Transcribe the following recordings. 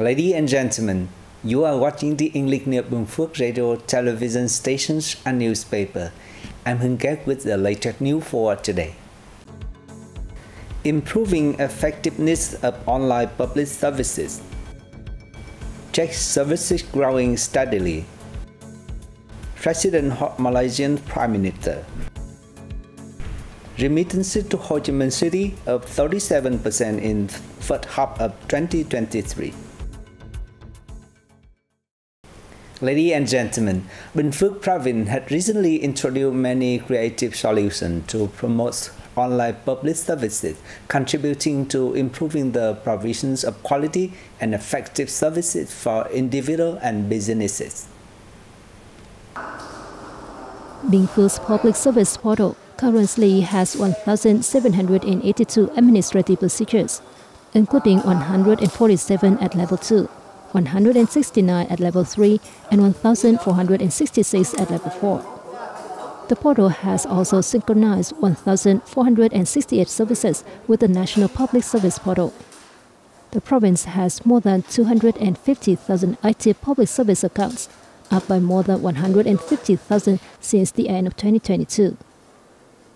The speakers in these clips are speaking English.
Ladies and gentlemen, you are watching the English near Bình Phước radio, television stations and newspaper. I'm Hưng with the latest news for today. Improving effectiveness of online public services. Check services growing steadily. President of Malaysian Prime Minister. Remittances to Ho Chi Minh City up 37% in first half of 2023. Ladies and gentlemen, Bình Phước province had recently introduced many creative solutions to promote online public services, contributing to improving the provisions of quality and effective services for individuals and businesses. Bình Phước Public Service Portal currently has 1,782 administrative procedures, including 147 at Level 2, 169 at Level 3, and 1,466 at Level 4. The portal has also synchronized 1,468 services with the National Public Service Portal. The province has more than 250,000 active public service accounts, up by more than 150,000 since the end of 2022.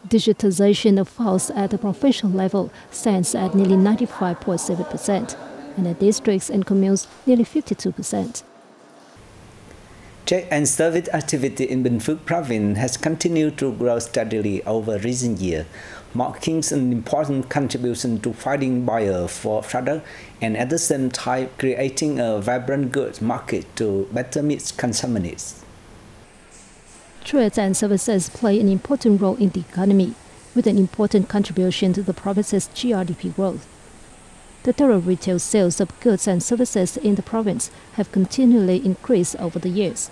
Digitization of files at the provincial level stands at nearly 95.7%, and at districts and communes nearly 52%. Check and service activity in Bình Phước province has continued to grow steadily over recent years, marking an important contribution to finding buyers for products and at the same time creating a vibrant goods market to better meet consumer needs. Trade and services play an important role in the economy, with an important contribution to the province's GRDP growth. The total retail sales of goods and services in the province have continually increased over the years.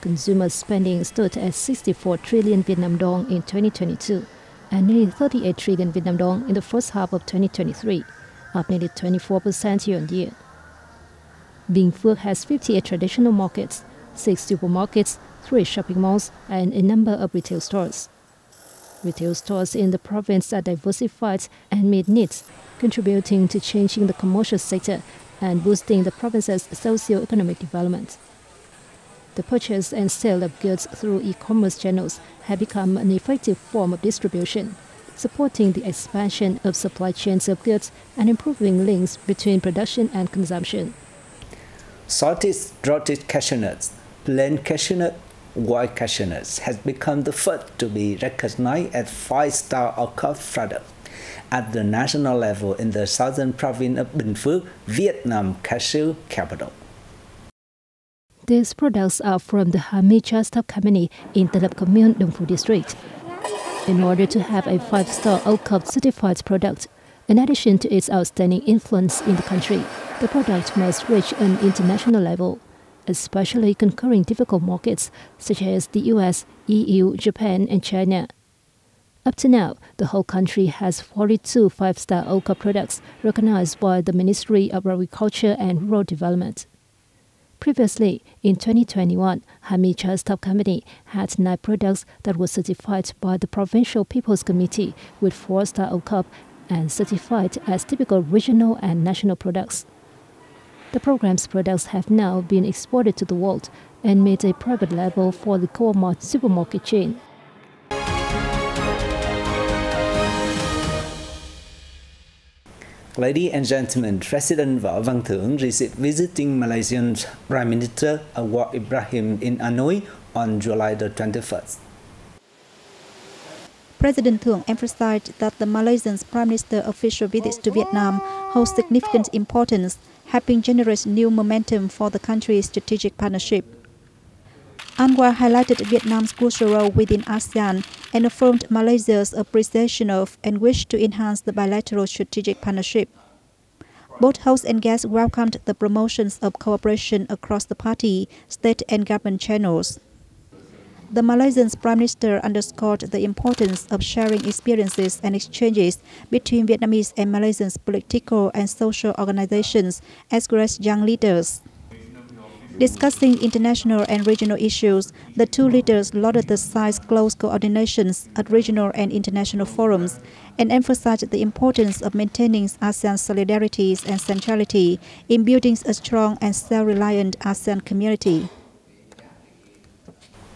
Consumer spending stood at 64 trillion Vietnam dong in 2022 and nearly 38 trillion Vietnam dong in the first half of 2023, up nearly 24% year-on-year. Bình Phước has 58 traditional markets, 6 supermarkets, 3 shopping malls, and a number of retail stores. Retail stores in the province are diversified and meet needs, contributing to changing the commercial sector and boosting the province's socio-economic development. The purchase and sale of goods through e-commerce channels have become an effective form of distribution, supporting the expansion of supply chains of goods and improving links between production and consumption. Salted roasted cashew nuts, plain cashew nut, white cashew nuts has become the first to be recognized as 5-star OCOP product at the national level in the southern province of Bình Phước, Vietnam cashew capital. These products are from the Hami Chastop Company in Tân Lập Commune, Đông Phu District. In order to have a 5-star OCOP certified product, in addition to its outstanding influence in the country, the product must reach an international level, especially conquering difficult markets such as the US, EU, Japan, and China. Up to now, the whole country has 42 5-star OCOP products recognized by the Ministry of Agriculture and Rural Development. Previously, in 2021, Hami Chastop Company had 9 products that were certified by the Provincial People's Committee with 4-star OCOP and certified as typical regional and national products. The program's products have now been exported to the world and made a private label for the Walmart supermarket chain. Ladies and gentlemen, President Võ Văn Thưởng received visiting Malaysian Prime Minister Anwar Ibrahim in Hanoi on July the 21st. President Thưởng emphasized that the Malaysian Prime Minister's official visits to Vietnam hold significant importance, helping generate new momentum for the country's strategic partnership. Anwar highlighted Vietnam's crucial role within ASEAN and affirmed Malaysia's appreciation of and wish to enhance the bilateral strategic partnership. Both host and guests welcomed the promotions of cooperation across the party, state and government channels. The Malaysian Prime Minister underscored the importance of sharing experiences and exchanges between Vietnamese and Malaysian political and social organizations as well as young leaders. Discussing international and regional issues, the two leaders lauded the side's close coordinations at regional and international forums and emphasized the importance of maintaining ASEAN solidarities and centrality in building a strong and self-reliant ASEAN community.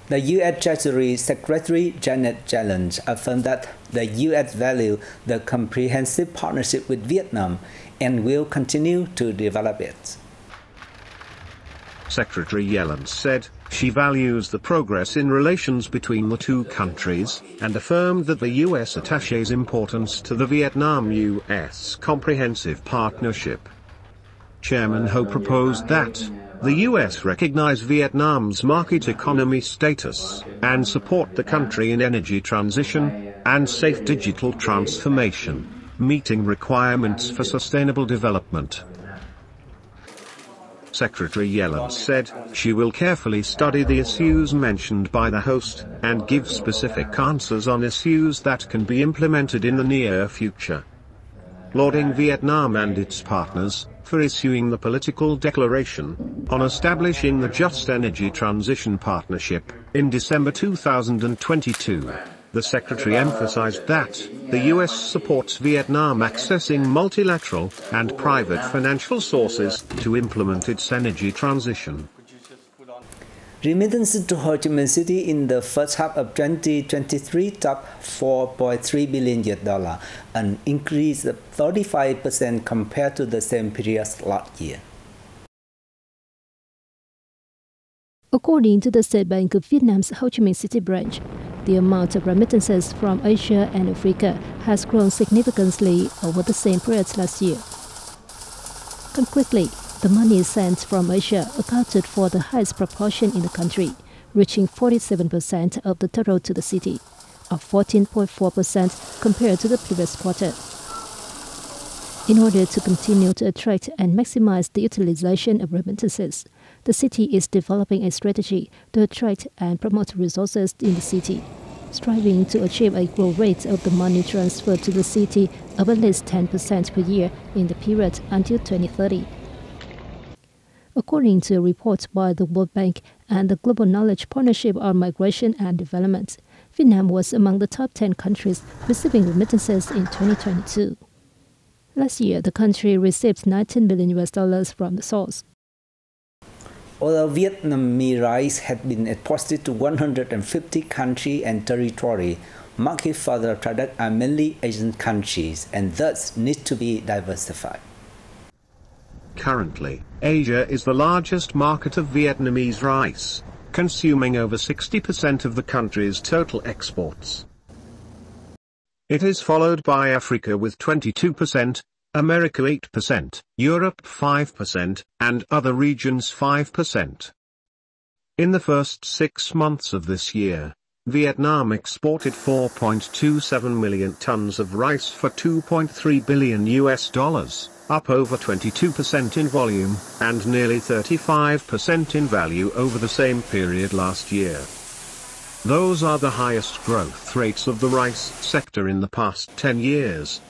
The U.S. Treasury Secretary Janet Yellen affirmed that the U.S. values the comprehensive partnership with Vietnam and will continue to develop it. Secretary Yellen said she values the progress in relations between the two countries and affirmed that the U.S. attaches importance to the Vietnam-U.S. Comprehensive Partnership. Chairman Ho proposed that the U.S. recognize Vietnam's market economy status and support the country in energy transition and safe digital transformation, meeting requirements for sustainable development. Secretary Yellen said she will carefully study the issues mentioned by the host and give specific answers on issues that can be implemented in the near future. Lauding Vietnam and its partners for issuing the political declaration on establishing the Just Energy Transition Partnership in December 2022, the Secretary emphasized that the U.S. supports Vietnam accessing multilateral and private financial sources to implement its energy transition. Remittances to Ho Chi Minh City in the first half of 2023 topped $4.3 billion, an increase of 35% compared to the same period last year. According to the State Bank of Vietnam's Ho Chi Minh City branch, the amount of remittances from Asia and Africa has grown significantly over the same period last year. Concretely, the money sent from Asia accounted for the highest proportion in the country, reaching 47% of the total to the city, or 14.4% compared to the previous quarter. In order to continue to attract and maximize the utilization of remittances, the city is developing a strategy to attract and promote resources in the city, striving to achieve a growth rate of the money transferred to the city of at least 10% per year in the period until 2030. According to a report by the World Bank and the Global Knowledge Partnership on Migration and Development, Vietnam was among the top 10 countries receiving remittances in 2022. Last year, the country received $19 billion from the source. Although Vietnamese rice had been exported to 150 countries and territories, markets for the product are mainly Asian countries and thus need to be diversified. Currently, Asia is the largest market of Vietnamese rice, consuming over 60% of the country's total exports. It is followed by Africa with 22%, America 8%, Europe 5%, and other regions 5%. In the first 6 months of this year, Vietnam exported 4.27 million tons of rice for $2.3 billion, up over 22% in volume, and nearly 35% in value over the same period last year. Those are the highest growth rates of the rice sector in the past 10 years.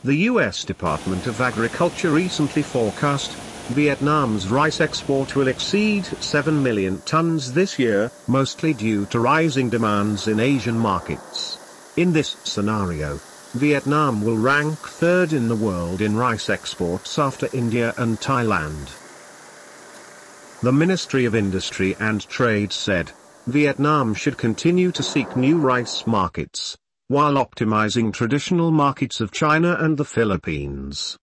The U.S. Department of Agriculture recently forecast Vietnam's rice export will exceed 7 million tons this year, mostly due to rising demands in Asian markets. In this scenario, Vietnam will rank third in the world in rice exports after India and Thailand. The Ministry of Industry and Trade said Vietnam should continue to seek new rice markets, while optimizing traditional markets of China and the Philippines.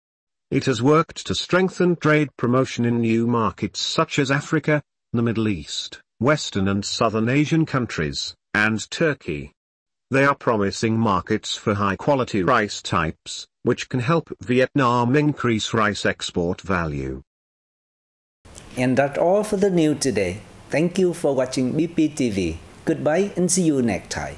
It has worked to strengthen trade promotion in new markets such as Africa, the Middle East, Western and Southern Asian countries, and Turkey. They are promising markets for high-quality rice types, which can help Vietnam increase rice export value. And that's all for the news today. Thank you for watching BPTV. Goodbye and see you next time.